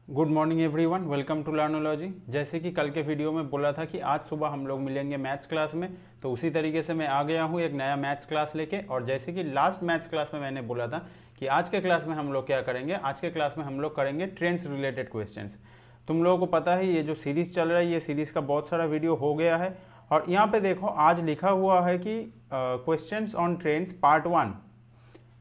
Good morning everyone, welcome to Learnology. जैसे कि कल के वीडियो में बोला था कि आज सुबह हम लोग मिलेंगे मैथ्स क्लास में, तो उसी तरीके से मैं आ गया हूँ एक नया मैथ्स क्लास लेके। और जैसे कि लास्ट मैथ्स क्लास में मैंने बोला था कि आज के क्लास में हम लोग क्या करेंगे, आज के क्लास में हम लोग करेंगे ट्रेंड्स रिलेटेड क्वेश्चंस। तुम लोगों को पता है ये जो सीरीज़ चल रहा है, ये सीरीज़ का बहुत सारा वीडियो हो गया है। और यहाँ पे देखो आज लिखा हुआ है कि क्वेश्चंस ऑन ट्रेंड्स पार्ट 1।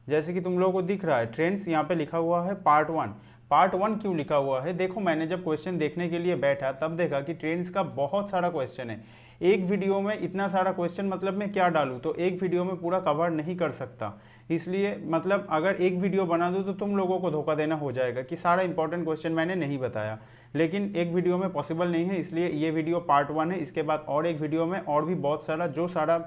जैसे कि तुम लोगों को दिख रहा है ट्रेंड्स यहाँ पे लिखा हुआ है पार्ट 1। पार्ट 1 क्यों लिखा हुआ है? देखो मैंने जब क्वेश्चन देखने के लिए बैठा तब देखा कि ट्रेंड्स का बहुत सारा क्वेश्चन है। एक वीडियो में इतना सारा क्वेश्चन मतलब मैं क्या डालूँ, तो एक वीडियो में पूरा कवर नहीं कर सकता। इसलिए मतलब अगर एक वीडियो बना दूँ तो तुम लोगों को धोखा देना हो जाएगा कि सारा इंपॉर्टेंट क्वेश्चन मैंने नहीं बताया। लेकिन एक वीडियो में पॉसिबल नहीं है, इसलिए ये वीडियो पार्ट 1 है। इसके बाद और एक वीडियो में और भी बहुत सारा जो सारा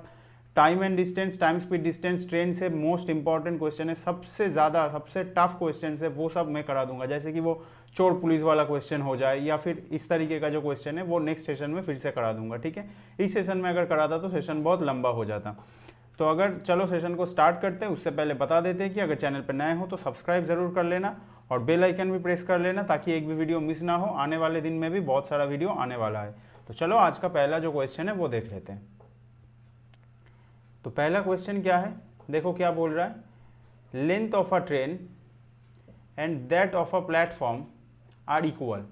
time and distance, time speed distance, train से मोस्ट इंपॉर्टेंट क्वेश्चन है, सबसे ज़्यादा सबसे टफ क्वेश्चन है, वो सब मैं करा दूंगा। जैसे कि वो चोर पुलिस वाला क्वेश्चन हो जाए या फिर इस तरीके का जो क्वेश्चन है वो नेक्स्ट सेशन में फिर से करा दूंगा। ठीक है, इस सेशन में अगर कराता तो सेशन बहुत लंबा हो जाता। तो अगर चलो सेशन को स्टार्ट करते हैं, उससे पहले बता देते हैं कि अगर चैनल पर नए हो तो सब्सक्राइब ज़रूर कर लेना और बेल आइकन भी प्रेस कर लेना ताकि एक भी वीडियो मिस ना हो। आने वाले दिन में भी बहुत सारा वीडियो आने वाला है। तो चलो आज का पहला जो क्वेश्चन है वो देख लेते हैं। तो पहला क्वेश्चन क्या है, देखो क्या बोल रहा है। Length of a train and that of a platform are equal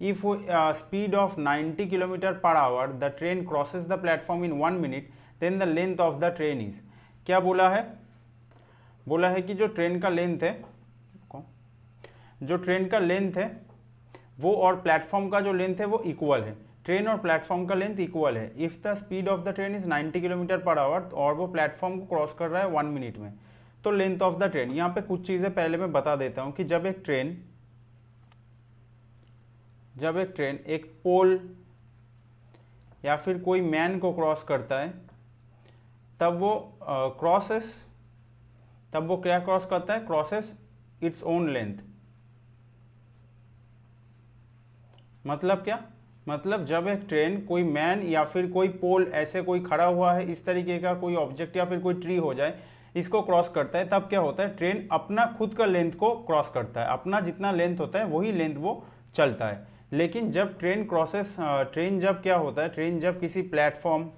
if speed of 90 kilometre per hour the train crosses the platform in 1 minute then the length of the train is. क्या बोला है? बोला है कि जो train का length है, जो ट्रेन का लेंथ है वो और प्लेटफॉर्म का जो लेंथ है वो इक्वल है। ट्रेन और प्लेटफॉर्म का लेंथ इक्वल है if the speed of the train is 90 kilometre per our और वो प्लेटफॉर्म को क्रॉस कर रहा है 1 मिनट में, तो लेंथ ऑफ द ट्रेन। यहाँ पे कुछ चीज़ें पहले मैं बता देता हूँ कि जब एक ट्रेन एक पोल या फिर कोई मैन को क्रॉस करता है तब वो क्या क्रॉस करता है? Crosses its own length. मतलब क्या? मतलब जब एक ट्रेन कोई मैन या फिर कोई पोल ऐसे कोई खड़ा हुआ है, इस तरीके का कोई ऑब्जेक्ट या फिर कोई ट्री हो जाए, इसको क्रॉस करता है, तब क्या होता है? ट्रेन अपना खुद का लेंथ को क्रॉस करता है। अपना जितना लेंथ होता है वही लेंथ वो चलता है। लेकिन जब ट्रेन जब क्या होता है, ट्रेन जब किसी प्लेटफॉर्म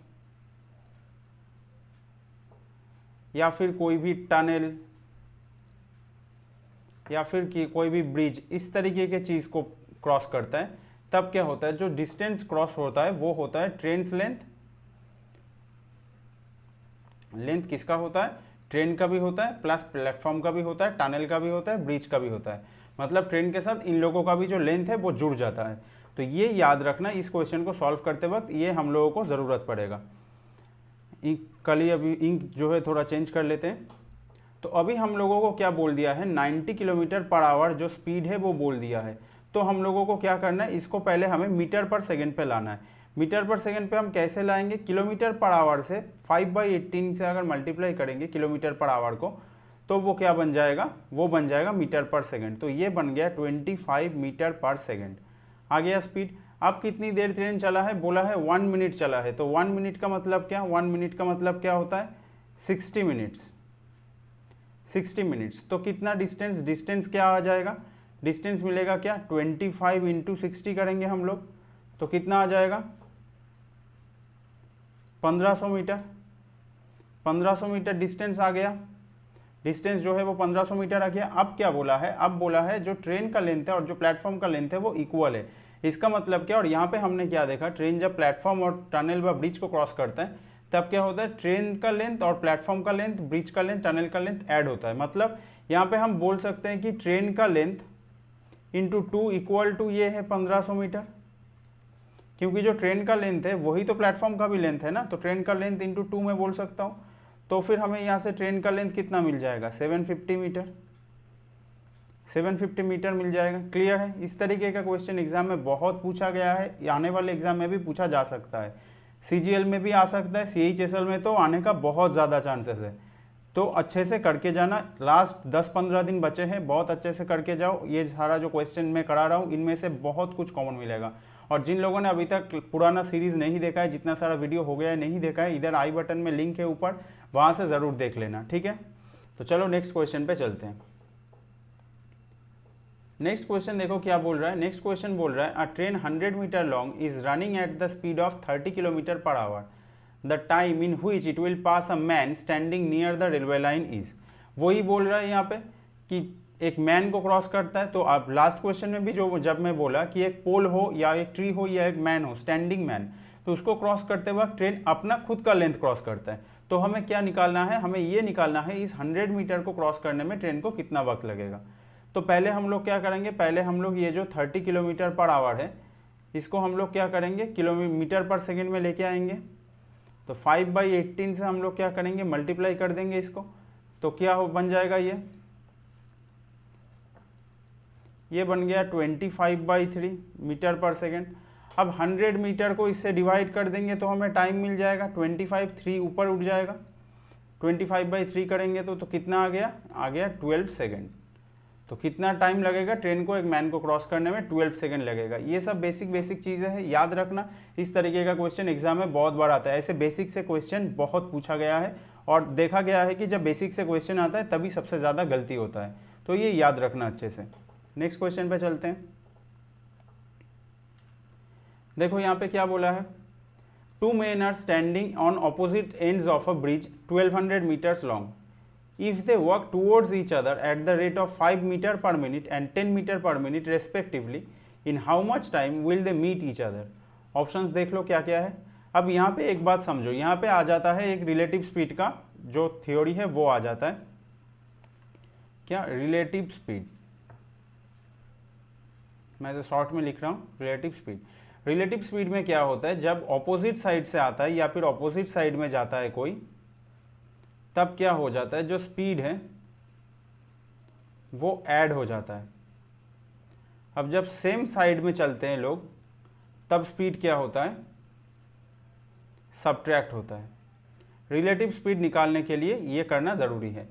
या फिर कोई भी टनल या फिर कोई भी ब्रिज इस तरीके के चीज़ को क्रॉस करता है, तब क्या होता है? जो डिस्टेंस क्रॉस होता है वो होता है ट्रेन्स लेंथ। लेंथ किसका होता है? ट्रेन का भी होता है, प्लस प्लेटफॉर्म का भी होता है, टनल का भी होता है, ब्रिज का भी होता है। मतलब ट्रेन के साथ इन लोगों का भी जो लेंथ है वो जुड़ जाता है। तो ये याद रखना, इस क्वेश्चन को सॉल्व करते वक्त ये हम लोगों को ज़रूरत पड़ेगा। अभी इंक जो है थोड़ा चेंज कर लेते हैं। तो अभी हम लोगों को क्या बोल दिया है? 90 किलोमीटर पर आवर जो स्पीड है वो बोल दिया है। तो हम लोगों को क्या करना है? इसको पहले हमें मीटर पर सेकंड पे लाना है। मीटर पर सेकंड पे हम कैसे लाएंगे? किलोमीटर पर आवर से 5/18 से अगर मल्टीप्लाई करेंगे किलोमीटर पर आवर को, तो वो क्या बन जाएगा? वो बन जाएगा मीटर पर सेकंड। तो ये बन गया 25 मीटर पर सेकंड। आ गया स्पीड। अब कितनी देर ट्रेन चला है? बोला है 1 मिनट चला है। तो 1 मिनट का मतलब क्या? 1 मिनट का मतलब क्या होता है? 60 मिनट्स। 60 मिनट्स। तो कितना डिस्टेंस क्या आ जाएगा? डिस्टेंस मिलेगा क्या? 25 इंटू 60 करेंगे हम लोग, तो कितना आ जाएगा? 1500 मीटर। 1500 मीटर डिस्टेंस आ गया। डिस्टेंस जो है वो 1500 मीटर आ गया। अब क्या बोला है? अब बोला है जो ट्रेन का लेंथ है और जो प्लेटफॉर्म का लेंथ है वो इक्वल है। इसका मतलब क्या? और यहाँ पे हमने क्या देखा? ट्रेन जब प्लेटफॉर्म और टनल व ब्रिज को क्रॉस करता है तब क्या होता है? ट्रेन का लेंथ और प्लेटफॉर्म का लेंथ, ब्रिज का लेंथ, टनल का लेंथ ऐड होता है। मतलब यहाँ पे हम बोल सकते हैं कि ट्रेन का लेंथ इंटू 2 इक्वल टू ये है 1500 मीटर, क्योंकि जो ट्रेन का लेंथ है वही तो प्लेटफॉर्म का भी लेंथ है ना। तो ट्रेन का लेंथ इंटू 2 मैं बोल सकता हूँ। तो फिर हमें यहाँ से ट्रेन का लेंथ कितना मिल जाएगा? 750 मीटर। 750 मीटर मिल जाएगा। क्लियर है? इस तरीके का क्वेश्चन एग्जाम में बहुत पूछा गया है, आने वाले एग्जाम में भी पूछा जा सकता है। CGL में भी आ सकता है, CHSL में तो आने का बहुत ज़्यादा चांसेस है। तो अच्छे से करके जाना। लास्ट 10-15 दिन बचे हैं, बहुत अच्छे से करके जाओ। ये सारा जो क्वेश्चन मैं करा रहा हूँ इनमें से बहुत कुछ कॉमन मिलेगा। और जिन लोगों ने अभी तक पुराना सीरीज़ नहीं देखा है, जितना सारा वीडियो हो गया है नहीं देखा है, इधर आई बटन में लिंक है ऊपर, वहाँ से ज़रूर देख लेना। ठीक है, तो चलो नेक्स्ट क्वेश्चन पे चलते हैं। नेक्स्ट क्वेश्चन देखो क्या बोल रहा है। नेक्स्ट क्वेश्चन बोल रहा है a train 100 metre long is running at the speed of 30 kilometre per hour, the time in which it will pass a man standing near the railway line is. वही बोल रहा है यहाँ पे कि एक मैन को क्रॉस करता है। तो आप लास्ट क्वेश्चन में भी जो जब मैं बोला कि एक पोल हो या एक ट्री हो या एक मैन हो, स्टैंडिंग मैन, तो उसको क्रॉस करते वक्त ट्रेन अपना खुद का लेंथ क्रॉस करता है। तो हमें क्या निकालना है, हमें ये निकालना है इस 100 मीटर को क्रॉस करने में ट्रेन को कितना वक्त लगेगा। तो पहले हम लोग क्या करेंगे, पहले हम लोग ये जो 30 किलोमीटर पर आवर है इसको हम लोग क्या करेंगे, किलोमीटर पर सेकेंड में लेके आएंगे। तो 5/18 से हम लोग क्या करेंगे, मल्टीप्लाई कर देंगे इसको। तो क्या हो बन जाएगा, ये बन गया 25/3 मीटर पर सेकेंड। अब 100 मीटर को इससे डिवाइड कर देंगे तो हमें टाइम मिल जाएगा 25, 3 ऊपर उठ जाएगा, 25/3 करेंगे तो कितना आ गया 12 सेकेंड। तो कितना टाइम लगेगा ट्रेन को एक मैन को क्रॉस करने में, 12 सेकेंड लगेगा। ये सब बेसिक चीज़ें हैं, याद रखना। इस तरीके का क्वेश्चन एग्जाम में बहुत बार आता है। ऐसे बेसिक से क्वेश्चन बहुत पूछा गया है और देखा गया है कि जब बेसिक से क्वेश्चन आता है तभी सबसे ज़्यादा गलती होता है। तो ये याद रखना अच्छे से। नेक्स्ट क्वेश्चन पे चलते हैं। देखो यहाँ पे क्या बोला है, 2 men are standing on opposite ends of a bridge 1200 meters long. If they walk towards each other at the rate of 5 meter per minute and 10 meter per minute respectively, in how much time will they meet each other? Options देख लो क्या क्या है। अब यहाँ पे एक बात समझो, यहाँ पे आ जाता है एक रिलेटिव स्पीड का जो थ्योरी है वो आ जाता है। क्या रिलेटिव स्पीड, मैं इसे शॉर्ट में लिख रहा हूँ, रिलेटिव स्पीड। रिलेटिव स्पीड में क्या होता है, जब ऑपोजिट साइड से आता है या फिर ऑपोजिट साइड में जाता है कोई, तब क्या हो जाता है, जो स्पीड है वो ऐड हो जाता है। अब जब सेम साइड में चलते हैं लोग तब स्पीड क्या होता है, सब्ट्रैक्ट होता है। रिलेटिव स्पीड निकालने के लिए ये करना ज़रूरी है।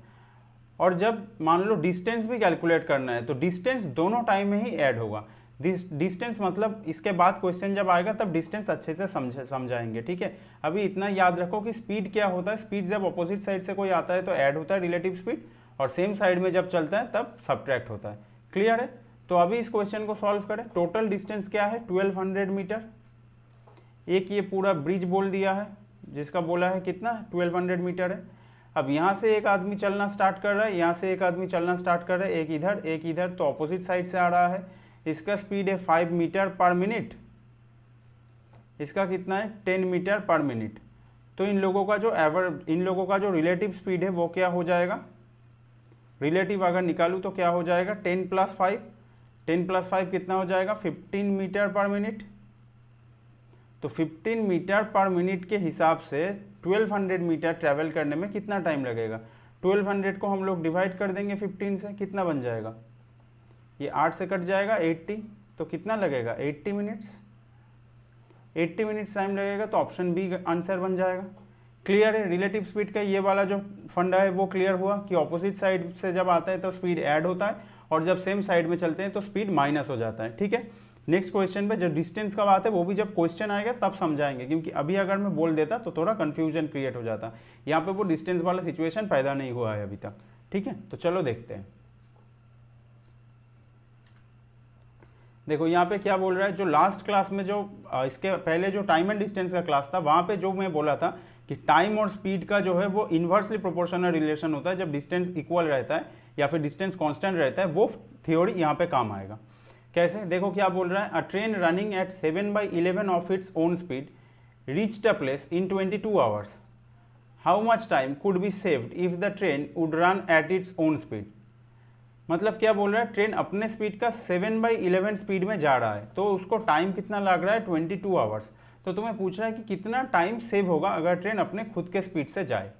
और जब मान लो डिस्टेंस भी कैलकुलेट करना है तो डिस्टेंस दोनों टाइम में ही ऐड होगा। डिस्टेंस मतलब इसके बाद क्वेश्चन जब आएगा तब डिस्टेंस अच्छे से समझाएंगे, ठीक है। अभी इतना याद रखो कि स्पीड क्या होता है, स्पीड जब अपोजिट साइड से कोई आता है तो ऐड होता है रिलेटिव स्पीड, और सेम साइड में जब चलता है तब सब्ट्रैक्ट होता है। क्लियर है। तो अभी इस क्वेश्चन को सॉल्व करें। टोटल डिस्टेंस क्या है, 1200 मीटर। एक ये पूरा ब्रिज बोल दिया है जिसका बोला है कितना, 1200 मीटर है। अब यहाँ से एक आदमी चलना स्टार्ट कर रहा है, यहाँ से एक आदमी चलना स्टार्ट कर रहा है, एक इधर एक इधर, तो अपोजिट साइड से आ रहा है। इसका स्पीड है 5 मीटर पर मिनट, इसका कितना है 10 मीटर पर मिनट। तो इन लोगों का जो रिलेटिव स्पीड है वो क्या हो जाएगा, रिलेटिव अगर निकालूँ तो क्या हो जाएगा 10 + 5, 10 + 5 कितना हो जाएगा 15 मीटर पर मिनट। तो 15 मीटर पर मिनट के हिसाब से 1200 मीटर ट्रैवल करने में कितना टाइम लगेगा। 1200 को हम लोग डिवाइड कर देंगे 15 से, कितना बन जाएगा, ये 8 से कट जाएगा 80, तो कितना लगेगा 80 मिनट्स। 80 मिनट्स टाइम लगेगा, तो ऑप्शन बी आंसर बन जाएगा। क्लियर है। रिलेटिव स्पीड का ये वाला जो फंडा है वो क्लियर हुआ कि ऑपोजिट साइड से जब आता है तो स्पीड ऐड होता है और जब सेम साइड में चलते हैं तो स्पीड माइनस हो जाता है, ठीक है। नेक्स्ट क्वेश्चन पे जो डिस्टेंस का बात है वो भी जब क्वेश्चन आएगा तब समझाएंगे, क्योंकि अभी अगर मैं बोल देता तो थोड़ा कंफ्यूजन क्रिएट हो जाता। यहाँ पे वो डिस्टेंस वाला सिचुएशन पैदा नहीं हुआ है अभी तक, ठीक है। तो चलो देखते हैं। देखो यहाँ पे क्या बोल रहा है, जो लास्ट क्लास में जो इसके पहले जो टाइम एंड डिस्टेंस का क्लास था वहाँ पे जो मैं बोला था कि टाइम और स्पीड का जो है वो इन्वर्सली प्रोपोर्शनल रिलेशन होता है जब डिस्टेंस इक्वल रहता है या फिर डिस्टेंस कांस्टेंट रहता है, वो थ्योरी यहाँ पे काम आएगा। कैसे, देखो क्या बोल रहा है, a train running at 7/11 of its own speed reached a place in 22 hours, how much time could be saved if the train would run at its own speed. मतलब क्या बोल रहा है, ट्रेन अपने स्पीड का 7/11 स्पीड में जा रहा है तो उसको टाइम कितना लग रहा है 22 आवर्स। तो तुम्हें पूछ रहा है कि कितना टाइम सेव होगा अगर ट्रेन अपने खुद के स्पीड से जाए।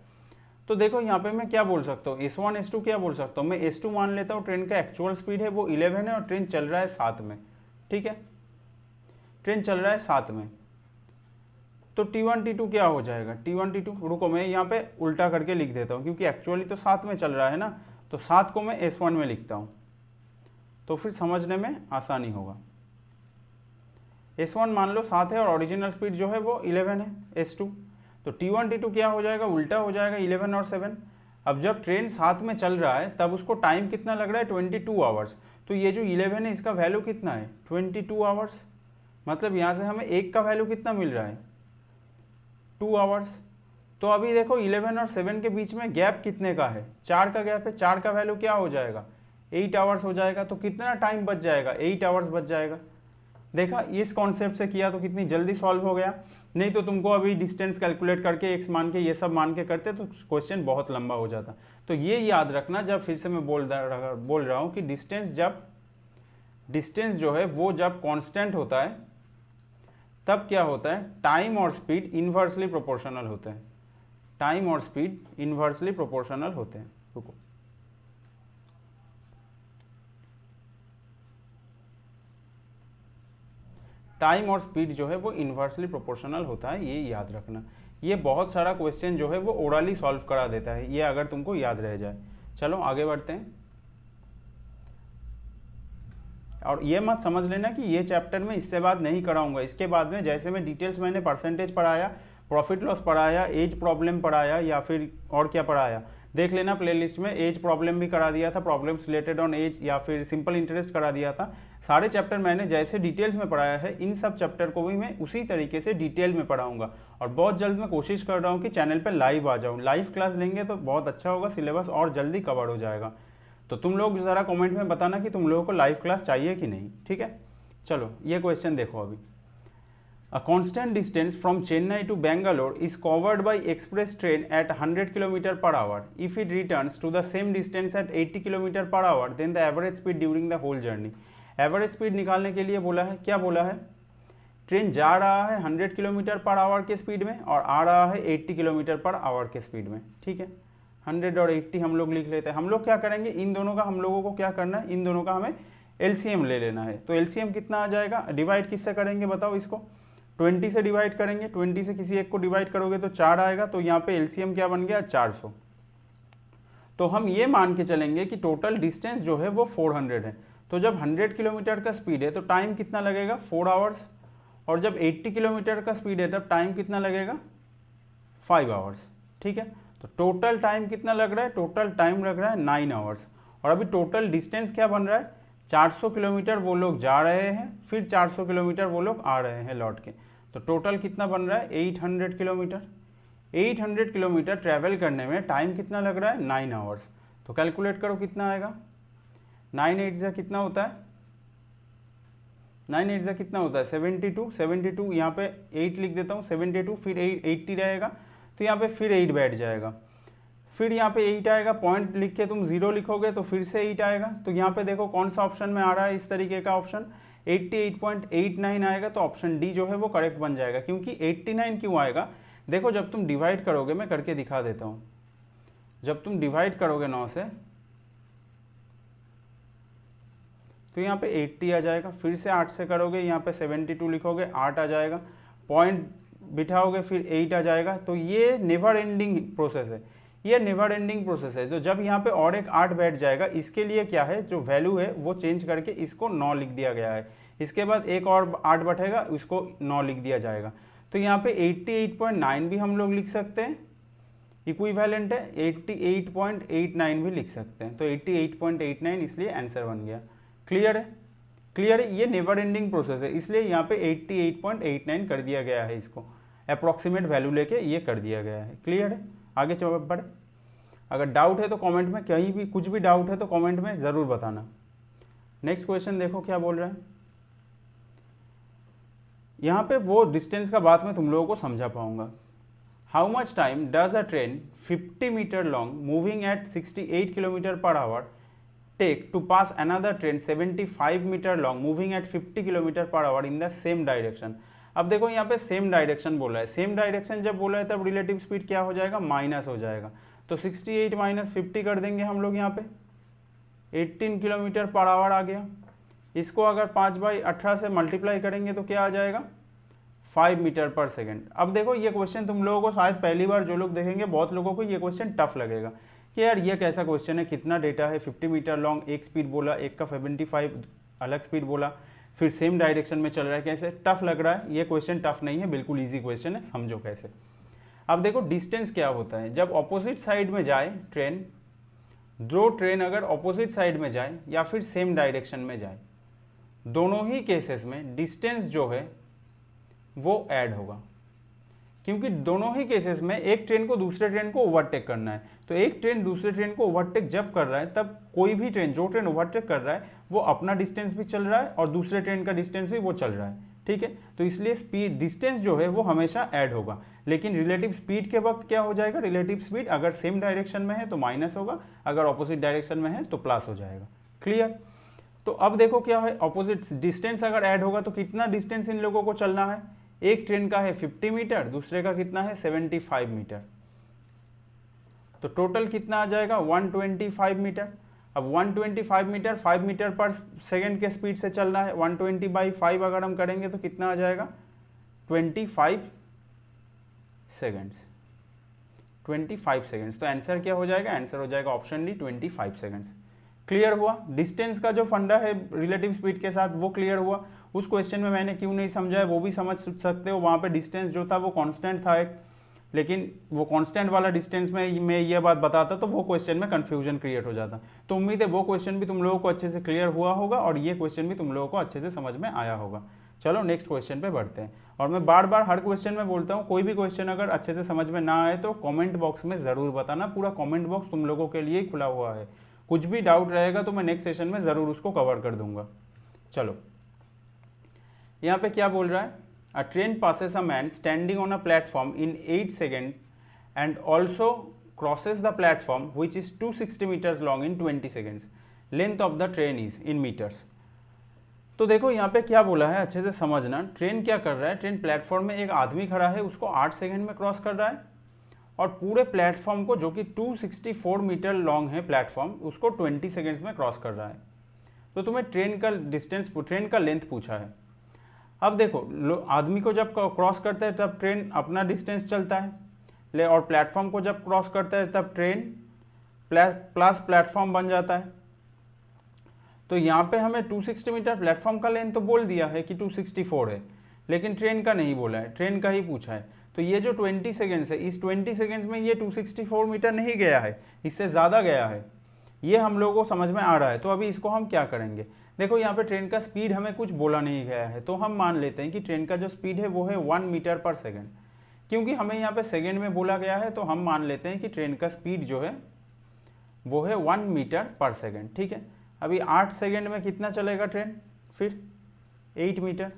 तो देखो यहाँ पे मैं क्या बोल सकता हूँ, S1 S2 क्या बोल सकता हूँ, मैं S2 मान लेता हूँ, ट्रेन का एक्चुअल स्पीड है वो 11 है और ट्रेन चल रहा है 7 में, ठीक है, ट्रेन चल रहा है 7 में। तो T1 T2 क्या हो जाएगा, T1 T2, रुको मैं यहाँ पे उल्टा करके लिख देता हूँ क्योंकि एक्चुअली तो 7 में चल रहा है ना, तो 7 को मैं S1 में लिखता हूँ तो फिर समझने में आसानी होगा। S1 मान लो 7 है और ओरिजिनल स्पीड जो है वो 11 है S2, तो T1 T2 क्या हो जाएगा, उल्टा हो जाएगा 11 और 7। अब जब ट्रेन 7 में चल रहा है तब उसको टाइम कितना लग रहा है 22 आवर्स, तो ये जो 11 है इसका वैल्यू कितना है 22 आवर्स, मतलब यहाँ से हमें एक का वैल्यू कितना मिल रहा है 2 आवर्स। तो अभी देखो 11 और 7 के बीच में गैप कितने का है, 4 का गैप है, 4 का वैल्यू क्या हो जाएगा 8 आवर्स हो जाएगा। तो कितना टाइम बच जाएगा 8 आवर्स बच जाएगा। देखा इस कॉन्सेप्ट से किया तो कितनी जल्दी सॉल्व हो गया, नहीं तो तुमको अभी डिस्टेंस कैलकुलेट करके एक्स मान के ये सब मान के करते तो क्वेश्चन बहुत लंबा हो जाता। तो ये याद रखना, जब फिर से मैं बोल रहा हूँ कि डिस्टेंस जो है वो जब कांस्टेंट होता है तब क्या होता है, टाइम और स्पीड इन्वर्सली प्रोपोर्शनल होते हैं, टाइम और स्पीड इन्वर्सली प्रोपोर्शनल होते हैं। रुको, टाइम और स्पीड जो है वो इन्वर्सली प्रोपोर्शनल होता है, ये याद रखना। ये बहुत सारा क्वेश्चन जो है वो ओरली सॉल्व करा देता है, ये अगर तुमको याद रह जाए। चलो आगे बढ़ते हैं। और ये मत समझ लेना कि ये चैप्टर में इससे बाद नहीं कराऊंगा, इसके बाद में जैसे मैं डिटेल्स मैंने परसेंटेज पढ़ाया, प्रॉफिट लॉस पढ़ाया, एज प्रॉब्लम पढ़ाया या फिर और क्या पढ़ाया देख लेना प्लेलिस्ट में। एज प्रॉब्लम भी करा दिया था, प्रॉब्लम्स रिलेटेड ऑन एज, या फिर सिंपल इंटरेस्ट करा दिया था। सारे चैप्टर मैंने जैसे डिटेल्स में पढ़ाया है, इन सब चैप्टर को भी मैं उसी तरीके से डिटेल में पढ़ाऊंगा। और बहुत जल्द मैं कोशिश कर रहा हूँ कि चैनल पर लाइव आ जाऊँ, लाइव क्लास लेंगे तो बहुत अच्छा होगा, सिलेबस और जल्दी कवर हो जाएगा। तो तुम लोग ज़रा कमेंट में बताना कि तुम लोगों को लाइव क्लास चाहिए कि नहीं, ठीक है। चलो ये क्वेश्चन देखो अभी। A constant distance from Chennai to Bangalore is covered by express train at 100 km per hour. If it returns to the same distance at 80 km per hour, then the average speed during the whole journey. Average speed निकालने के लिए बोला है, क्या बोला है, train जा रहा है 100 किलोमीटर पर आवर के स्पीड में और आ रहा है 80 किलोमीटर पर आवर के स्पीड में, ठीक है। 100 और 80 हम लोग लिख लेते हैं। हम लोग क्या करेंगे, इन दोनों का हम लोगों को क्या करना है, इन दोनों का हमें एलसीएम ले लेना है। तो एलसीएम कितना आ जाएगा, डिवाइड किससे करेंगे बताओ इसको, 20 से डिवाइड करेंगे। 20 से किसी एक को डिवाइड करोगे तो 4 आएगा, तो यहाँ पे एलसीएम क्या बन गया 400। तो हम ये मान के चलेंगे कि टोटल डिस्टेंस जो है वो 400 है। तो जब 100 किलोमीटर का स्पीड है तो टाइम कितना लगेगा 4 आवर्स, और जब 80 किलोमीटर का स्पीड है तब टाइम कितना लगेगा 5 आवर्स, ठीक है। तो टोटल टाइम कितना लग रहा है, टोटल टाइम लग रहा है 9 आवर्स। और अभी टोटल डिस्टेंस क्या बन रहा है, 400 किलोमीटर वो लोग जा रहे हैं, फिर 400 किलोमीटर वो लोग आ रहे हैं लौट के। तो टोटल कितना बन रहा है 800 किलोमीटर। 800 किलोमीटर ट्रैवल करने में टाइम कितना लग रहा है 9 आवर्स। तो कैलकुलेट करो कितना आएगा, 9 8 जा कितना होता है, 9 8 जा कितना होता है 72। 72 यहाँ पे 8 लिख देता हूँ, 72 फिर 80 रहेगा, तो यहाँ पे फिर 8 बैठ जाएगा, फिर यहाँ पे 8 आएगा, पॉइंट लिख के तुम 0 लिखोगे तो फिर से 8 आएगा। तो यहाँ पे देखो कौन सा ऑप्शन में आ रहा है इस तरीके का ऑप्शन, 88.89 आएगा। तो ऑप्शन डी जो है वो करेक्ट बन जाएगा। क्योंकि 89 क्यों आएगा, देखो जब तुम डिवाइड करोगे, मैं करके दिखा देता हूँ, जब तुम डिवाइड करोगे 9 से तो यहाँ पे 80 आ जाएगा, फिर से 8 से करोगे यहाँ पे 72 लिखोगे 8 आ जाएगा, पॉइंट बिठाओगे फिर 8 आ जाएगा। तो ये नेवर एंडिंग प्रोसेस है, ये नेवर एंडिंग प्रोसेस है। तो जब यहाँ पे और एक 8 बैठ जाएगा, इसके लिए क्या है, जो वैल्यू है वो चेंज करके इसको 9 लिख दिया गया है। इसके बाद एक और 8 बैठेगा, उसको 9 लिख दिया जाएगा। तो यहाँ पे 88.9 भी हम लोग लिख सकते हैं, इक्विवेलेंट है, 88.89 भी लिख सकते हैं। तो 88.89 इसलिए आंसर बन गया। क्लियर है, क्लियर है। ये नेवर एंडिंग प्रोसेस है, इसलिए यहाँ पे 88.89 कर दिया गया है, इसको अप्रॉक्सीमेट वैल्यू लेके ये कर दिया गया है। क्लियर है, आगे चलो बढ़े। अगर डाउट है तो कमेंट में, कहीं भी कुछ भी डाउट है तो कमेंट में ज़रूर बताना। नेक्स्ट क्वेश्चन देखो क्या बोल रहा है। यहाँ पे वो डिस्टेंस का बात मैं तुम लोगों को समझा पाऊंगा। How much time does a train 50 metre long moving at 68 kilometre per hour take to pass another train 75 metre long moving at 50 kilometre per hour in the same direction. अब देखो यहाँ पे सेम डायरेक्शन बोला है, same direction जब बोला है तब रिलेटिव स्पीड क्या हो जाएगा, माइनस हो जाएगा। तो 68 माइनस 50 कर देंगे हम लोग, यहाँ पे 18 किलोमीटर पर आवर आ गया। इसको अगर 5/18 से मल्टीप्लाई करेंगे तो क्या आ जाएगा 5 मीटर पर सेकेंड। अब देखो ये क्वेश्चन तुम लोगों को शायद पहली बार जो लोग देखेंगे, बहुत लोगों को ये क्वेश्चन टफ लगेगा कि यार ये कैसा क्वेश्चन है, कितना डेटा है, 50 मीटर लॉन्ग, एक स्पीड बोला, एक का 75 अलग स्पीड बोला, फिर सेम डायरेक्शन में चल रहा है, कैसे टफ लग रहा है। ये क्वेश्चन टफ नहीं है, बिल्कुल ईजी क्वेश्चन है, समझो कैसे। अब देखो डिस्टेंस क्या होता है, जब ऑपोजिट साइड में जाए ट्रेन, दो ट्रेन अगर ऑपोजिट साइड में जाए या फिर सेम डायरेक्शन में जाए, दोनों ही केसेस में डिस्टेंस जो है वो ऐड होगा, क्योंकि दोनों ही केसेस में एक ट्रेन को दूसरे ट्रेन को ओवरटेक करना है। तो एक ट्रेन दूसरे ट्रेन को ओवरटेक जब कर रहा है, तब कोई भी ट्रेन, जो ट्रेन ओवरटेक कर रहा है वो अपना डिस्टेंस भी चल रहा है और दूसरे ट्रेन का डिस्टेंस भी वो चल रहा है, ठीक है। तो इसलिए स्पीड, डिस्टेंस जो है वो हमेशा ऐड होगा, लेकिन रिलेटिव स्पीड के वक्त क्या हो जाएगा, रिलेटिव स्पीड अगर सेम डायरेक्शन में है तो माइनस होगा, अगर ऑपोजिट डायरेक्शन में है तो प्लस हो जाएगा। क्लियर। तो अब देखो क्या है, ऑपोजिट डिस्टेंस अगर ऐड होगा तो कितना डिस्टेंस इन लोगों को चलना है, एक ट्रेन का है 50 मीटर, दूसरे का कितना है 75 मीटर, तो टोटल कितना आ जाएगा 125 मीटर। अब 125 मीटर 5 मीटर पर सेकेंड के स्पीड से चलना है, 120/5 अगर हम करेंगे तो कितना आ जाएगा 25 सेकेंड्स, 25 सेकेंड्स। तो आंसर क्या हो जाएगा, आंसर हो जाएगा ऑप्शन डी 25 सेकेंड्स। क्लियर हुआ। डिस्टेंस का जो फंडा है रिलेटिव स्पीड के साथ वो क्लियर हुआ। उस क्वेश्चन में मैंने क्यों नहीं समझाया वो भी समझ सकते हो, वहाँ पे डिस्टेंस जो था वो कांस्टेंट था एक, लेकिन वो कांस्टेंट वाला डिस्टेंस में मैं ये बात बताता तो वो क्वेश्चन में कन्फ्यूजन क्रिएट हो जाता। तो उम्मीद है वो क्वेश्चन भी तुम लोगों को अच्छे से क्लियर हुआ होगा और ये क्वेश्चन भी तुम लोगों को अच्छे से समझ में आया होगा। चलो नेक्स्ट क्वेश्चन पे बढ़ते हैं। और मैं बार बार हर क्वेश्चन में बोलता हूँ, कोई भी क्वेश्चन अगर अच्छे से समझ में ना आए तो कमेंट बॉक्स में ज़रूर बताना, पूरा कमेंट बॉक्स तुम लोगों के लिए ही खुला हुआ है। कुछ भी डाउट रहेगा तो मैं नेक्स्ट सेशन में ज़रूर उसको कवर कर दूंगा। चलो यहाँ पे क्या बोल रहा है, a train passes a man standing on a platform in 8 second and also crosses the platform which is 260 metres long in 20 seconds, length of the train is in metres. तो देखो यहाँ पे क्या बोला है, अच्छे से समझना। ट्रेन क्या कर रहा है, ट्रेन प्लेटफॉर्म में एक आदमी खड़ा है, उसको 8 सेकेंड में क्रॉस कर रहा है, और पूरे प्लेटफॉर्म को, जो कि 264 मीटर लॉन्ग है प्लेटफॉर्म, उसको 20 सेकेंड्स में क्रॉस कर रहा है। तो तुम्हें ट्रेन का डिस्टेंस, ट्रेन का लेंथ पूछा है। अब देखो आदमी को जब क्रॉस करता है तब ट्रेन अपना डिस्टेंस चलता है, और प्लेटफॉर्म को जब क्रॉस करता है तब ट्रेन प्लस प्लेटफॉर्म बन जाता है। तो यहाँ पे हमें 260 मीटर प्लेटफॉर्म का लेंथ तो बोल दिया है कि 264 है, लेकिन ट्रेन का नहीं बोला है, ट्रेन का ही पूछा है। तो ये जो 20 सेकेंड्स है, इस 20 सेकेंड्स में ये 264 मीटर नहीं गया है, इससे ज़्यादा गया है, ये हम लोगों को समझ में आ रहा है। तो अभी इसको हम क्या करेंगे, देखो यहाँ पे ट्रेन का स्पीड हमें कुछ बोला नहीं गया है, तो हम मान लेते हैं कि ट्रेन का जो स्पीड है वो है 1 मीटर पर सेकेंड। क्योंकि हमें यहाँ पे सेकेंड में बोला गया है तो हम मान लेते हैं कि ट्रेन का स्पीड जो है वो है 1 मीटर पर सेकेंड, ठीक है। अभी 8 सेकेंड में कितना चलेगा ट्रेन, फिर 8 मीटर,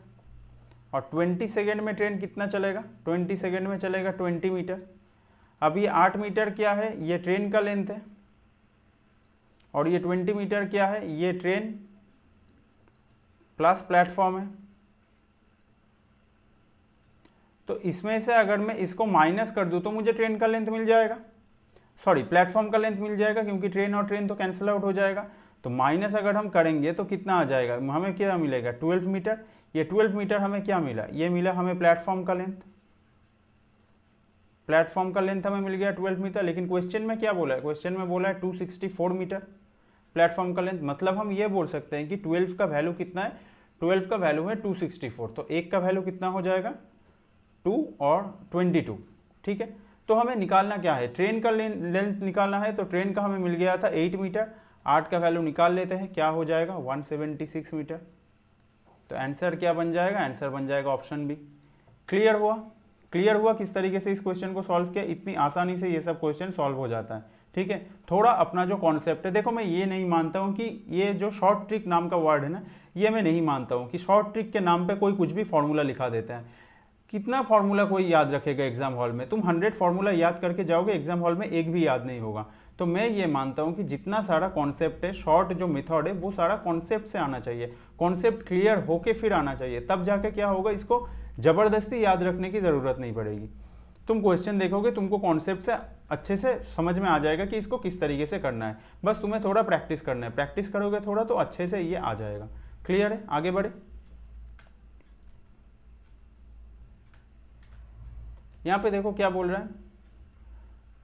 और 20 सेकेंड में ट्रेन कितना चलेगा, 20 सेकेंड में चलेगा 20 मीटर। अब ये 8 मीटर क्या है, ये ट्रेन का लेंथ है, और ये 20 मीटर क्या है, ये ट्रेन प्लस प्लेटफॉर्म है। तो इसमें से अगर मैं इसको माइनस कर दूं तो मुझे ट्रेन का लेंथ मिल जाएगा, सॉरी प्लेटफॉर्म का लेंथ मिल जाएगा, क्योंकि ट्रेन और ट्रेन तो कैंसिल आउट हो जाएगा। तो माइनस अगर हम करेंगे तो कितना आ जाएगा, हमें क्या मिलेगा 12 मीटर। ये 12 मीटर हमें क्या मिला, ये मिला हमें प्लेटफॉर्म का लेंथ, प्लेटफॉर्म का लेंथ हमें मिल गया 12 मीटर। लेकिन क्वेश्चन में क्या बोला है, क्वेश्चन में बोला है 264 मीटर प्लेटफॉर्म का लेंथ। मतलब हम ये बोल सकते हैं कि 12 का वैल्यू कितना है, 12 का वैल्यू है 264, तो एक का वैल्यू कितना हो जाएगा 2 और 22, ठीक है। तो हमें निकालना क्या है, ट्रेन का लेंथ निकालना है। तो ट्रेन का हमें मिल गया था 8 मीटर, 8 का वैल्यू निकाल लेते हैं, क्या हो जाएगा 176 मीटर। तो आंसर क्या बन जाएगा, आंसर बन जाएगा ऑप्शन बी। क्लियर हुआ, क्लियर हुआ किस तरीके से इस क्वेश्चन को सॉल्व किया। इतनी आसानी से ये सब क्वेश्चन सॉल्व हो जाता है, ठीक है। थोड़ा अपना जो कॉन्सेप्ट है, देखो मैं ये नहीं मानता हूँ कि ये जो शॉर्ट ट्रिक नाम का वर्ड है ना, ये मैं नहीं मानता हूँ कि शॉर्ट ट्रिक के नाम पे कोई कुछ भी फॉर्मूला लिखा देता है। कितना फार्मूला कोई याद रखेगा एग्जाम हॉल में, तुम 100 फार्मूला याद करके जाओगे, एग्जाम हॉल में एक भी याद नहीं होगा। तो मैं ये मानता हूँ कि जितना सारा कॉन्सेप्ट है, शॉर्ट जो मेथड है, वो सारा कॉन्सेप्ट से आना चाहिए, कॉन्सेप्ट क्लियर होके फिर आना चाहिए, तब जाके क्या होगा, इसको ज़बरदस्ती याद रखने की ज़रूरत नहीं पड़ेगी। तुम क्वेश्चन देखोगे, तुमको कॉन्सेप्ट से अच्छे से समझ में आ जाएगा कि इसको किस तरीके से करना है। बस तुम्हें थोड़ा प्रैक्टिस करना है, प्रैक्टिस करोगे थोड़ा तो अच्छे से ये आ जाएगा। क्लियर है, आगे बढ़े। यहाँ पे देखो क्या बोल रहा है,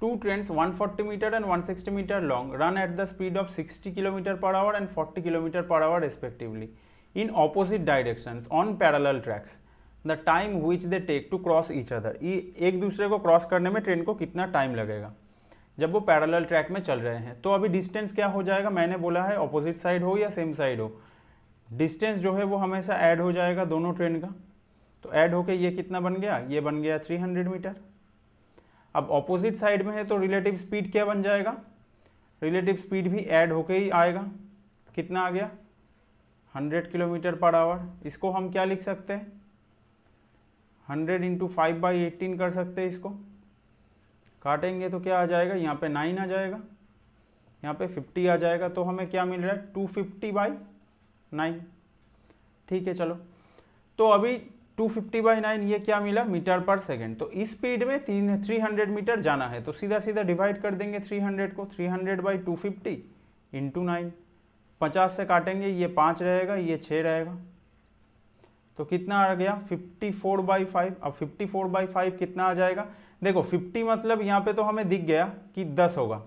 2 trains 140 metre and 160 metre long run at the speed of 60 kilometre per hour and 40 kilometre per hour respectively in opposite directions on parallel tracks, the time which they take to cross each other. ये एक दूसरे को cross करने में train को कितना time लगेगा। जब वो पैरेलल ट्रैक में चल रहे हैं। तो अभी डिस्टेंस क्या हो जाएगा, मैंने बोला है ऑपोजिट साइड हो या सेम साइड हो, डिस्टेंस जो है वो हमेशा ऐड हो जाएगा दोनों ट्रेन का। तो ऐड होके ये कितना बन गया, ये बन गया 300 मीटर। अब ऑपोजिट साइड में है तो रिलेटिव स्पीड क्या बन जाएगा, रिलेटिव स्पीड भी ऐड होके ही आएगा। कितना आ गया, 100 किलोमीटर पर आवर। इसको हम क्या लिख सकते हैं, 100 × 5/18 कर सकते हैं। इसको काटेंगे तो क्या आ जाएगा, यहाँ पे 9 आ जाएगा, यहाँ पे 50 आ जाएगा। तो हमें क्या मिल रहा है, 250/9। ठीक है चलो, तो अभी 250/9 ये क्या मिला, मीटर पर सेकेंड। तो इस स्पीड में 300 मीटर जाना है, तो सीधा सीधा डिवाइड कर देंगे 300 को, 300/250 × 9। 50 से काटेंगे, ये 5 रहेगा, ये 6 रहेगा। तो कितना आ गया, 54/5। अब 54/5 कितना आ जाएगा, देखो 50 मतलब यहाँ पे तो हमें दिख गया कि 10 होगा,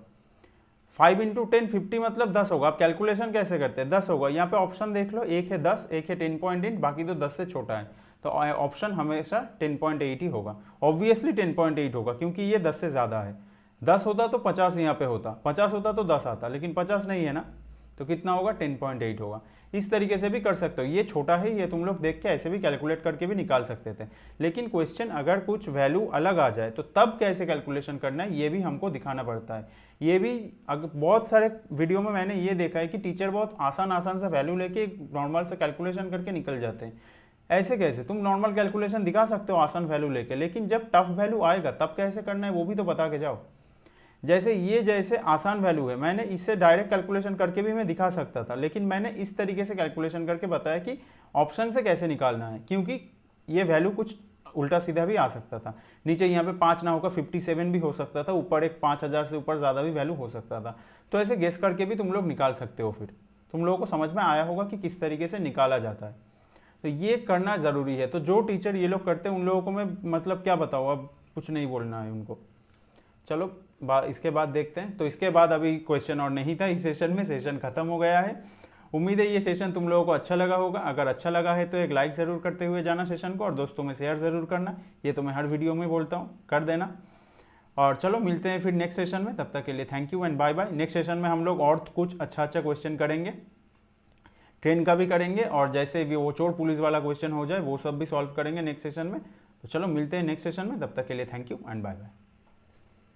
5 × 10 50 मतलब 10 होगा। अब कैलकुलेशन कैसे करते हैं, 10 होगा। यहाँ पे ऑप्शन देख लो, एक है 10, एक है 10.8, बाकी तो 10 से छोटा है। तो ऑप्शन हमेशा 10.8 ही होगा, ऑब्वियसली 10.8 होगा, क्योंकि ये 10 से ज़्यादा है। 10 होता तो 50 यहाँ पे होता, 50 होता तो 10 आता, लेकिन 50 नहीं है ना, तो कितना होगा, 10.8 होगा। इस तरीके से भी कर सकते हो, ये छोटा है, ये तुम लोग देख के ऐसे भी कैलकुलेट करके भी निकाल सकते थे। लेकिन क्वेश्चन अगर कुछ वैल्यू अलग आ जाए तो तब कैसे कैलकुलेशन करना है, ये भी हमको दिखाना पड़ता है। ये भी बहुत सारे वीडियो में मैंने ये देखा है कि टीचर बहुत आसान आसान सा वैल्यू लेके नॉर्मल से कैलकुलेशन करके निकल जाते हैं। ऐसे कैसे, तुम नॉर्मल कैलकुलेशन दिखा सकते हो आसान वैल्यू लेके, लेकिन जब टफ वैल्यू आएगा तब कैसे करना है वो भी तो बता के जाओ। जैसे आसान वैल्यू है, मैंने इससे डायरेक्ट कैलकुलेशन करके भी मैं दिखा सकता था, लेकिन मैंने इस तरीके से कैलकुलेशन करके बताया कि ऑप्शन से कैसे निकालना है, क्योंकि ये वैल्यू कुछ उल्टा सीधा भी आ सकता था। नीचे यहाँ पे 5 ना होकर 57 भी हो सकता था, ऊपर एक 5000 से ऊपर ज़्यादा भी वैल्यू हो सकता था। तो ऐसे गेस करके भी तुम लोग निकाल सकते हो। फिर तुम लोगों को समझ में आया होगा कि किस तरीके से निकाला जाता है, तो ये करना ज़रूरी है। तो जो टीचर ये लोग करते हैं उन लोगों को मैं मतलब क्या बताऊँ, अब कुछ नहीं बोलना है उनको। चलो इसके बाद देखते हैं। तो इसके बाद अभी क्वेश्चन और नहीं था इस सेशन में, सेशन खत्म हो गया है। उम्मीद है ये सेशन तुम लोगों को अच्छा लगा होगा। अगर अच्छा लगा है तो एक लाइक ज़रूर करते हुए जाना सेशन को, और दोस्तों में शेयर ज़रूर करना। ये तो मैं हर वीडियो में बोलता हूँ, कर देना। और चलो मिलते हैं फिर नेक्स्ट सेशन में, तब तक के लिए thank you and bye bye. Next session में हम लोग और कुछ अच्छा क्वेश्चन करेंगे, ट्रेन का भी करेंगे, और जैसे भी वो चोर पुलिस वाला क्वेश्चन हो जाए वो सब भी सॉल्व करेंगे नेक्स्ट सेशन में। तो चलो मिलते हैं नेक्स्ट सेशन में, तब तक के लिए thank you and bye bye.